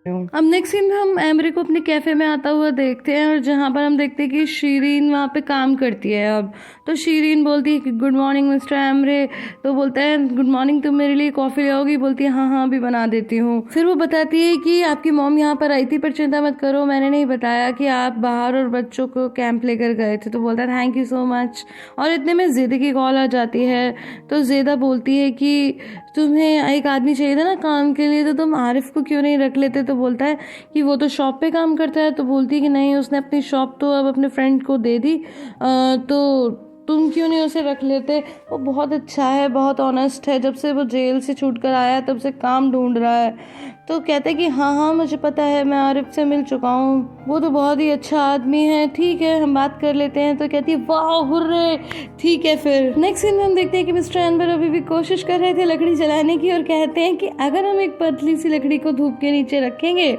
अब next scene में हम एमरी को अपने कैफे में आता हुआ देखते हैं और जहाँ पर हम देखते हैं कि शीरीन वहाँ पे काम करती है। अब तो शीरीन बोलती है कि गुड मॉर्निंग मिस्टर एमरे। तो बोलता है गुड मॉर्निंग, तुम मेरे लिए कॉफी ले आओगी? बोलती है हाँ हाँ अभी बना देती हूँ। फिर वो बताती है कि आपकी मॉम यहाँ पर आई थी, पर चिंता मत करो, मैंने नहीं बताया कि आप बाहर और बच्चों को कैंप लेकर गए थे। तो बोलता है थैंक यू सो मच। और इतने में ज़ेदा की कॉल आ जाती है। तो ज़ेदा बोलती है कि तुम्हें एक आदमी चाहिए था ना काम के लिए, तो तुम आरिफ को क्यों नहीं रख लेते? तो बोलता है कि वो तो शॉप पे काम करता है। तो बोलती है कि नहीं, उसने अपनी शॉप तो अब अपने फ्रेंड को दे दी, तो तुम क्यों नहीं उसे रख लेते? वो बहुत अच्छा है, बहुत ऑनेस्ट है, जब से वो जेल से छूट कर आया तब से काम ढूंढ रहा है। तो कहते हैं कि हाँ हाँ मुझे पता है, मैं आरिफ से मिल चुका हूँ, वो तो बहुत ही अच्छा आदमी है, ठीक है हम बात कर लेते हैं। तो कहती है वाह हुर्रे, ठीक है। फिर नेक्स्ट सीन में हम देखते हैं कि मिस्टर एनवर अभी भी कोशिश कर रहे थे लकड़ी जलाने की और कहते हैं कि अगर हम एक पतली सी लकड़ी को धूप के नीचे रखेंगे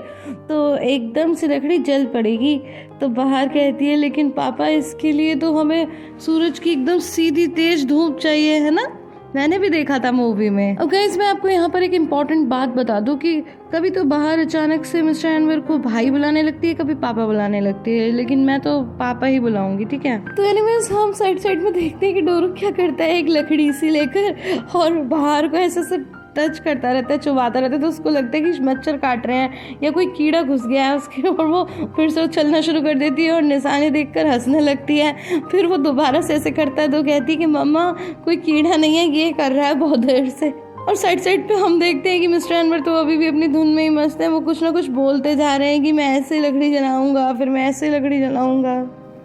तो एकदम से लकड़ी जल पड़ेगी। तो बाहर कहती है लेकिन पापा इसके लिए तो हमें सूरज की एकदम सीधी तेज धूप चाहिए, है ना? मैंने भी देखा था मूवी में। अब गाइस मैं आपको यहाँ पर एक इम्पॉर्टेंट बात बता दूं कि कभी तो बाहर अचानक से मिस्टर एनवर को भाई बुलाने लगती है, कभी पापा बुलाने लगती है, लेकिन मैं तो पापा ही बुलाऊंगी, ठीक है? तो एनीवेज हम साइड में देखते हैं कि डोरू क्या करता है, एक लकड़ी सी लेकर और बाहर को ऐसे टच करता रहता है, चुबाता रहता है। तो उसको लगता है कि मच्छर काट रहे हैं या कोई कीड़ा घुस गया है उसके, और वो फिर से चलना शुरू कर देती है और निशाने देखकर हंसने लगती है। फिर वो दोबारा से ऐसे करता है तो कहती है कि मम्मा कोई कीड़ा नहीं है, ये कर रहा है बहुत देर से। और साइड पे हम देखते हैं कि मिस्टर एनवर तो अभी भी अपनी धुन में ही मस्त है। वो कुछ ना कुछ बोलते जा रहे हैं कि मैं ऐसे लकड़ी जलाऊंगा, फिर मैं ऐसे लकड़ी जलाऊंगा।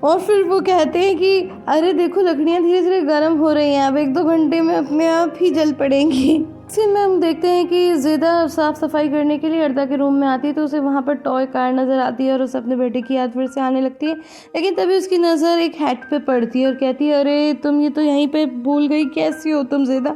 और फिर वो कहते हैं कि अरे देखो लकड़ियाँ धीरे धीरे गर्म हो रही हैं, अब 1-2 घंटे में अपने आप ही जल पड़ेंगी। सीन में हम देखते हैं कि ज़ेदा साफ सफाई करने के लिए अर्दा के रूम में आती है, तो उसे वहाँ पर टॉय कार नज़र आती है और उसे अपने बेटे की याद फिर से आने लगती है। लेकिन तभी उसकी नज़र एक हैट पे पड़ती है और कहती है अरे तुम ये तो यहीं पे भूल गई, कैसी हो तुम ज़ेदा?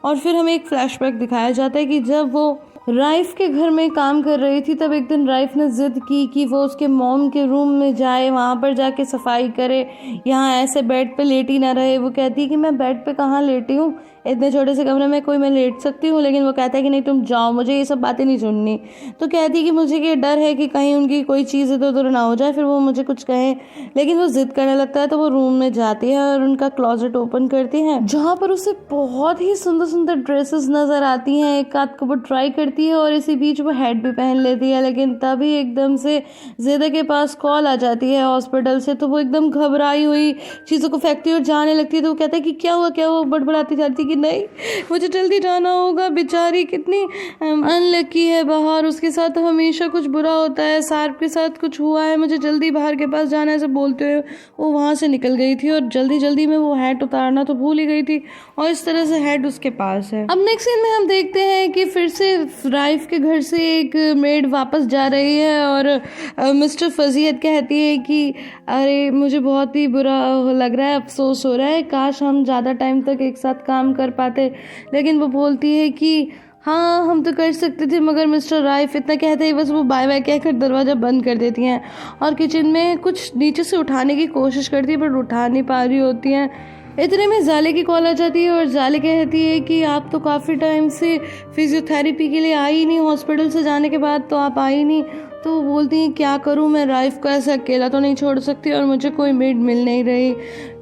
और फिर हमें एक फ्लैशबैक दिखाया जाता है कि जब वो राइफ के घर में काम कर रही थी तब एक दिन राइफ ने जिद की कि वो उसके मॉम के रूम में जाए, वहाँ पर जाके सफाई करे, यहाँ ऐसे बेड पे लेटी ना रहे। वो कहती है कि मैं बेड पे कहाँ लेटी हूँ, इतने छोटे से कमरे में कोई मैं लेट सकती हूँ? लेकिन वो कहता है कि नहीं तुम जाओ, मुझे ये सब बातें नहीं सुननी। तो कहती है कि मुझे ये डर है कि कहीं उनकी कोई चीज़ इधर उधर ना हो जाए, फिर वो मुझे कुछ कहे। लेकिन वो जिद करने लगता है तो वो रूम में जाती है और उनका क्लोजेट ओपन करती है, जहाँ पर उसे बहुत ही सुंदर सुंदर ड्रेसेस नजर आती हैं। एक आध को वो ट्राई करती है और इसी बीच वो हेड भी पहन लेती है। लेकिन तभी एकदम से ज़ेदा के पास कॉल आ जाती है हॉस्पिटल से, तो वो एकदम घबराई हुई चीज़ों को फेंकती है और जाने लगती है। तो वो कहता है कि क्या हुआ क्या हुआ, बड़बड़ाती जाती है कि नहीं मुझे जल्दी जाना होगा, बेचारी कितनी अनलकी है बाहर, उसके साथ हमेशा कुछ बुरा होता है, सार्प के साथ कुछ हुआ है, मुझे जल्दी बाहर के पास जाना है। सब बोलते हुए वो वहाँ से निकल गई थी और जल्दी जल्दी में वो हैट उतारना तो भूल ही गई थी और इस तरह से हैट उसके पास है। अब नेक्स्ट सीन में हम देखते हैं कि फिर से राइफ के घर से एक मेड वापस जा रही है और मिस्टर फजीहत कहती है कि अरे मुझे बहुत ही बुरा लग रहा है, अफसोस हो रहा है, काश हम ज़्यादा टाइम तक एक साथ काम कर पाते। लेकिन वो बोलती है कि हाँ हम तो कर सकते थे, मगर मिस्टर राइफ, इतना कहते ही बस वो बाय बाय कहकर दरवाज़ा बंद कर देती हैं और किचन में कुछ नीचे से उठाने की कोशिश करती है पर उठा नहीं पा रही होती हैं। इतने में जाले की कॉल आ जाती है और जाले कहती है कि आप तो काफ़ी टाइम से फिजियोथेरेपी के लिए आई ही नहीं, हॉस्पिटल से जाने के बाद तो आप आई नहीं। तो बोलती हैं क्या करूं, मैं राइफ को ऐसा अकेला तो नहीं छोड़ सकती और मुझे कोई मेड मिल नहीं रही।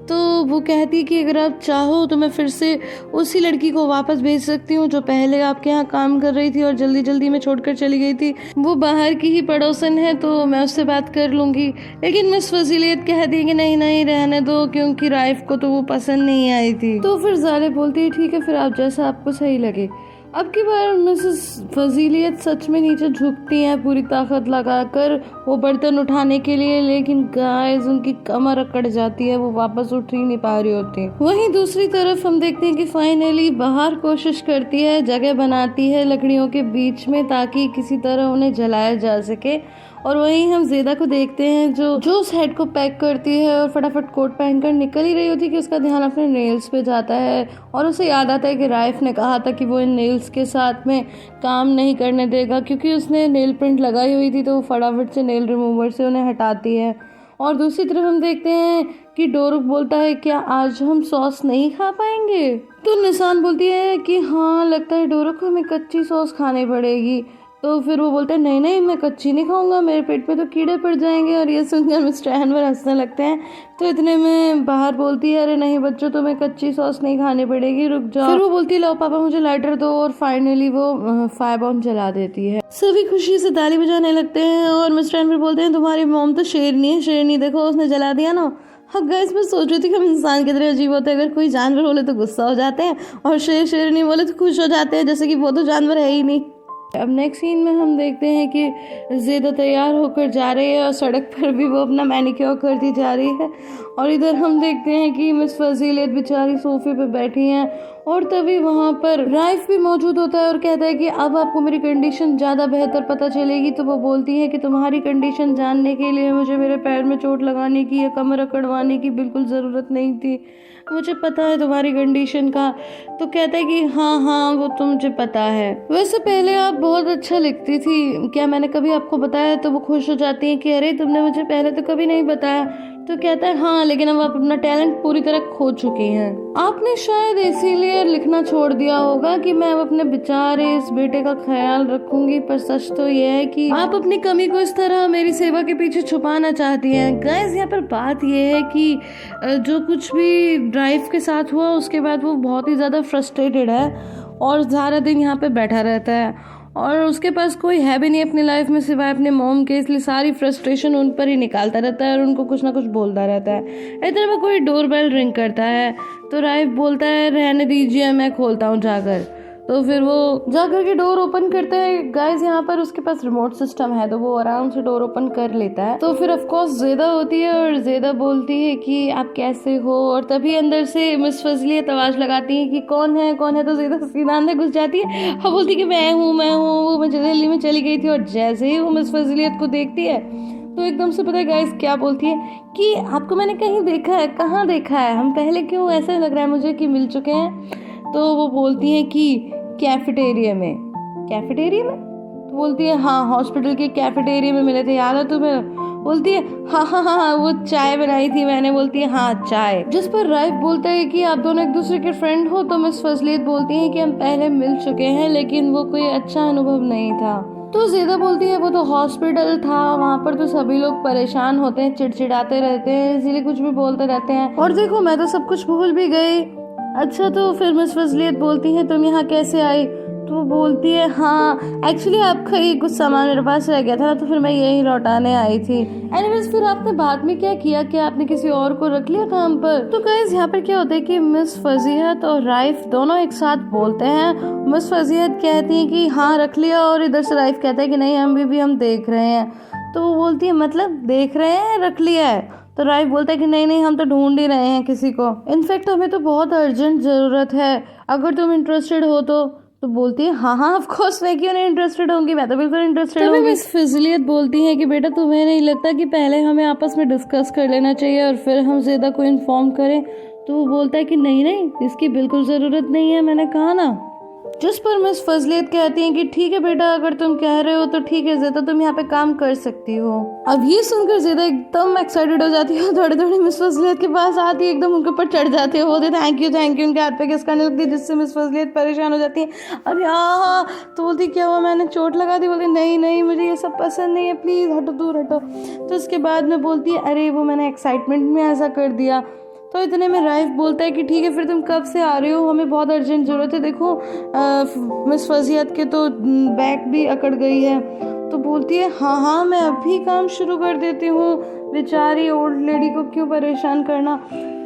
तो वो कहती है कि अगर आप चाहो तो मैं फिर से उसी लड़की को वापस भेज सकती हूँ जो पहले आपके यहाँ काम कर रही थी और जल्दी जल्दी में छोड़कर चली गई थी। वो बाहर की ही पड़ोसन है तो मैं उससे बात कर लूँगी। लेकिन मिस फजीलियत कहती है कि नहीं नहीं रहने दो, क्योंकि राइफ को तो वो पसंद नहीं आई थी। तो फिर जाले बोलती है ठीक है फिर आप जैसा आपको सही लगे। अब की बार मिसेस फजीलियत सच में नीचे झुकती हैं पूरी ताकत लगाकर वो बर्तन उठाने के लिए, लेकिन गाइस उनकी कमर अकड़ जाती है, वो वापस उठ ही नहीं पा रही होती। वहीं दूसरी तरफ हम देखते हैं कि फाइनली बाहर कोशिश करती है, जगह बनाती है लकड़ियों के बीच में ताकि किसी तरह उन्हें जलाया जा सके। और वहीं हम ज़ेदा को देखते हैं जो उस हेड को पैक करती है और फटाफट कोट पहनकर निकल ही रही होती है कि उसका ध्यान अपने नेल्स पे जाता है और उसे याद आता है कि राइफ ने कहा था कि वो इन नेल्स के साथ में काम नहीं करने देगा, क्योंकि उसने नेल प्रिंट लगाई हुई थी। तो वो फटाफट से नेल रिमूवर से उन्हें हटाती है। और दूसरी तरफ हम देखते हैं कि डोरुक बोलता है क्या आज हम सॉस नहीं खा पाएंगे? तो निशान बोलती है कि हाँ लगता है डोरुक हमें कच्ची सॉस खानी पड़ेगी। तो फिर वो बोलते हैं नहीं नहीं मैं कच्ची नहीं खाऊंगा, मेरे पेट में तो कीड़े पड़ जाएंगे। और ये सुनकर मिस्टर एनवर हंसने लगते हैं। तो इतने में बाहर बोलती है अरे नहीं बच्चों तुम्हें कच्ची सॉस नहीं खानी पड़ेगी, रुक जाओ। फिर वो बोलती है लो पापा मुझे लाइटर दो, और फाइनली वो फायर बॉम्ब जला देती है। सभी खुशी से ताली बजाने लगते हैं और मिस्टर एनवर बोलते हैं तुम्हारी मॉम तो शेरनी है, शेरनी देखो उसने जला दिया ना। हाँ गाइस मैं सोच रही थी कि हम इंसान कितने अजीब होते हैं, अगर कोई जानवर बोले तो गुस्सा हो जाते हैं और शेर शेरनी बोले तो खुश हो जाते हैं, जैसे कि वो तो जानवर है ही नहीं। अब नेक्स्ट सीन में हम देखते हैं कि ज़ेदा तैयार होकर जा रही है और सड़क पर भी वो अपना मैनिक्योर करती जा रही है। और इधर हम देखते हैं कि मिस फजीलियत बेचारी सोफे पे बैठी हैं और तभी वहाँ पर राइफ भी मौजूद होता है और कहता है कि अब आपको मेरी कंडीशन ज़्यादा बेहतर पता चलेगी। तो वो बोलती है कि तुम्हारी कंडीशन जानने के लिए मुझे मेरे पैर में चोट लगाने की या कमर अकड़वाने की बिल्कुल ज़रूरत नहीं थी, मुझे पता है तुम्हारी कंडीशन का। तो कहता है कि हाँ हाँ वो तो मुझे पता है, वैसे पहले आप बहुत अच्छा लिखती थी, क्या मैंने कभी आपको बताया? तो वो खुश हो जाती है कि अरे तुमने मुझे पहले तो कभी नहीं बताया। तो कहता है हाँ लेकिन अब आप अपना टैलेंट पूरी तरह खो चुकी हैं, आपने शायद इसीलिए लिखना छोड़ दिया होगा कि मैं अब अपने बेचारे इस बेटे का ख्याल रखूंगी, पर सच तो यह है कि आप अपनी कमी को इस तरह मेरी सेवा के पीछे छुपाना चाहती हैं। गाइस यहाँ पर बात यह है कि जो कुछ भी ड्राइव के साथ हुआ उसके बाद वो बहुत ही ज़्यादा फ्रस्ट्रेटेड है और सारा दिन यहाँ पे बैठा रहता है और उसके पास कोई है भी नहीं अपनी लाइफ में सिवाय अपने मॉम के, इसलिए सारी फ्रस्ट्रेशन उन पर ही निकालता रहता है और उनको कुछ ना कुछ बोलता रहता है। इतने में कोई डोरबेल रिंग करता है तो राइफ बोलता है रहने दीजिए मैं खोलता हूँ जाकर। तो फिर वो जाकर के डोर ओपन करता है। गाइस यहाँ पर उसके पास रिमोट सिस्टम है तो वो आराम से डोर ओपन कर लेता है। तो फिर ऑफकोर्स ज़ेदा होती है और ज़ेदा बोलती है कि आप कैसे हो, और तभी अंदर से मिस फजलियत आवाज़ लगाती है कि कौन है कौन है। तो ज़ेदा सीना अंदर घुस जाती है और बोलती है कि मैं हूँ। वो मैं दिल्ली में चली गई थी और जैसे ही वो मिस फजलियत को देखती है तो एकदम से पता है गाइस क्या बोलती है कि आपको मैंने कहीं देखा है, कहाँ देखा है, हम पहले क्यों ऐसा लग रहा है मुझे कि मिल चुके हैं। तो वो बोलती है कि कैफेटेरिया में। कैफेटेरिया में? तो बोलती है हाँ हॉस्पिटल के कैफेटेरिया में मिले थे, याद है तुम्हें? बोलती है हाँ हाँ हाँ हाँ वो चाय बनाई थी मैंने। बोलती है हाँ चाय। जिस पर राइफ बोलता है कि आप दोनों एक दूसरे के फ्रेंड हो। तो मिस फजलियत बोलती है कि हम पहले मिल चुके हैं लेकिन वो कोई अच्छा अनुभव नहीं था। तो ज़ेदा बोलती है वो तो हॉस्पिटल था, वहाँ पर तो सभी लोग परेशान होते हैं, चिड़चिड़ाते रहते हैं, इसीलिए कुछ भी बोलते रहते हैं और देखो मैं तो सब कुछ भूल भी गई। अच्छा तो फिर मिस फजलियत बोलती है तुम यहाँ कैसे आई? तो वो बोलती है हाँ एक्चुअली आपका ये कुछ सामान मेरे पास रह गया था ना तो फिर मैं यही लौटाने आई थी। एनीवेज फिर आपने बाद में क्या किया, क्या आपने किसी और को रख लिया काम पर? तो गाइस यहाँ पर क्या होता है कि मिस फजीहत और राइफ दोनों एक साथ बोलते हैं। मिस फजीहत कहती है कि हाँ रख लिया और इधर से राइफ कहता है कि नहीं हम देख रहे हैं। तो वो बोलती है मतलब देख रहे हैं रख लिया है? तो राइफ बोलता है कि नहीं नहीं हम तो ढूंढ ही रहे हैं किसी को, इनफैक्ट हमें तो बहुत अर्जेंट ज़रूरत है, अगर तुम इंटरेस्टेड हो तो बोलती है हाँ हाँ ऑफ कोर्स मैं क्यों नहीं इंटरेस्टेड होंगी, मैं तो बिल्कुल इंटरेस्टेड हूँ। मिस फजलियत बोलती है कि बेटा तुम्हें नहीं लगता कि पहले हमें आपस में डिस्कस कर लेना चाहिए और फिर हम ज़ेदा को इन्फॉर्म करें? तो वो बोलता है कि नहीं नहीं इसकी बिल्कुल ज़रूरत नहीं है, मैंने कहा ना। जिस पर मिस फजलियत कहती हैं कि ठीक है बेटा अगर तुम कह रहे हो तो ठीक है ज़ेदा तुम यहाँ पे काम कर सकती हो। अब ये सुनकर ज़ेदा एकदम एक्साइटेड हो जाती है, थोड़ी थोड़ी मिस फजलियत के पास आती है, एकदम उनके ऊपर चढ़ जाती है, बोलते थैंक यू उनके हाथ पे किस करने लगती है, जिससे मिस फजलियत परेशान हो जाती है। अरे हाँ तो बोलती क्या हुआ मैंने चोट लगा दी? बोलती नहीं नहीं मुझे ये सब पसंद नहीं है, प्लीज़ हटो दूर हटो। तो उसके बाद में बोलती है अरे वो मैंने एक्साइटमेंट में ऐसा कर दिया। तो इतने में राइफ बोलता है कि ठीक है फिर तुम कब से आ रहे हो, हमें बहुत अर्जेंट ज़रूरत है, देखो मिस फजीहत के तो बैक भी अकड़ गई है। तो बोलती है हाँ मैं अभी काम शुरू कर देती हूँ, बेचारी ओल्ड लेडी को क्यों परेशान करना।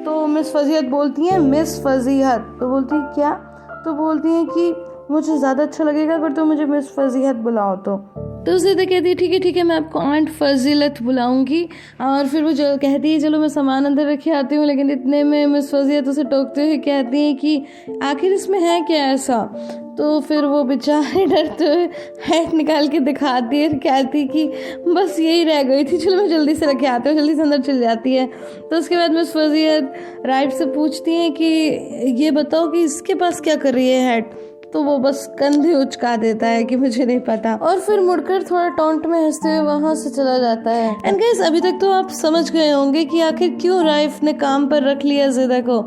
तो मिस फजीहत बोलती है मिस फजीहत। तो बोलती है क्या? तो बोलती है कि मुझे ज़्यादा अच्छा लगेगा अगर तुम मुझे मिस फजीहत बुलाओ। तो ज़ेदा कहती है ठीक है मैं आपको आंट फजीलत बुलाऊंगी। और फिर वो कहती है चलो मैं सामान अंदर रखे आती हूँ, लेकिन इतने में मिस फजीलत उसे टोकते हुए कहती है कि आखिर इसमें है क्या ऐसा। तो फिर वो बेचारे डरते हुए हैट निकाल के दिखाती है, कहती कि बस यही रह गई थी, चलो मैं जल्दी से रखे आती हूँ, जल्दी से अंदर चल जाती है। तो उसके बाद मिस फजीलत राइफ से पूछती है कि ये बताओ कि इसके पास क्या कर रही है हैट। तो वो बस कंधे उचका देता है कि मुझे नहीं पता, और फिर मुड़कर थोड़ा टॉन्ट में हंसते हुए वहां से चला जाता है। एंड गाइस, अभी तक तो आप समझ गए होंगे कि आखिर क्यों राइफ ने काम पर रख लिया ज़ेदा को।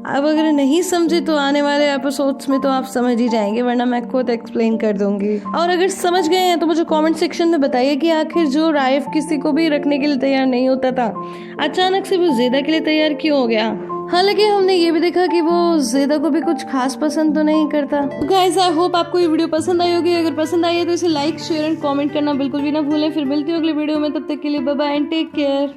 अब अगर नहीं समझे तो आने वाले एपिसोड्स में तो आप समझ ही जाएंगे, वरना मैं खुद एक्सप्लेन कर दूंगी। और अगर समझ गए हैं तो मुझे कमेंट सेक्शन में बताइए कि आखिर जो राइफ किसी को भी रखने के लिए तैयार नहीं होता था, अचानक से वो ज़ेदा के लिए तैयार क्यों हो गया। हालांकि हमने ये भी देखा कि वो ज़ेदा को भी कुछ खास पसंद तो नहीं करता। गाइस, आई होप आपको ये वीडियो पसंद आई होगी। अगर पसंद आई है तो इसे लाइक, शेयर एंड कमेंट करना बिल्कुल भी ना भूलें। फिर मिलती हूँ अगले वीडियो में, तब तक के लिए bye bye and take care.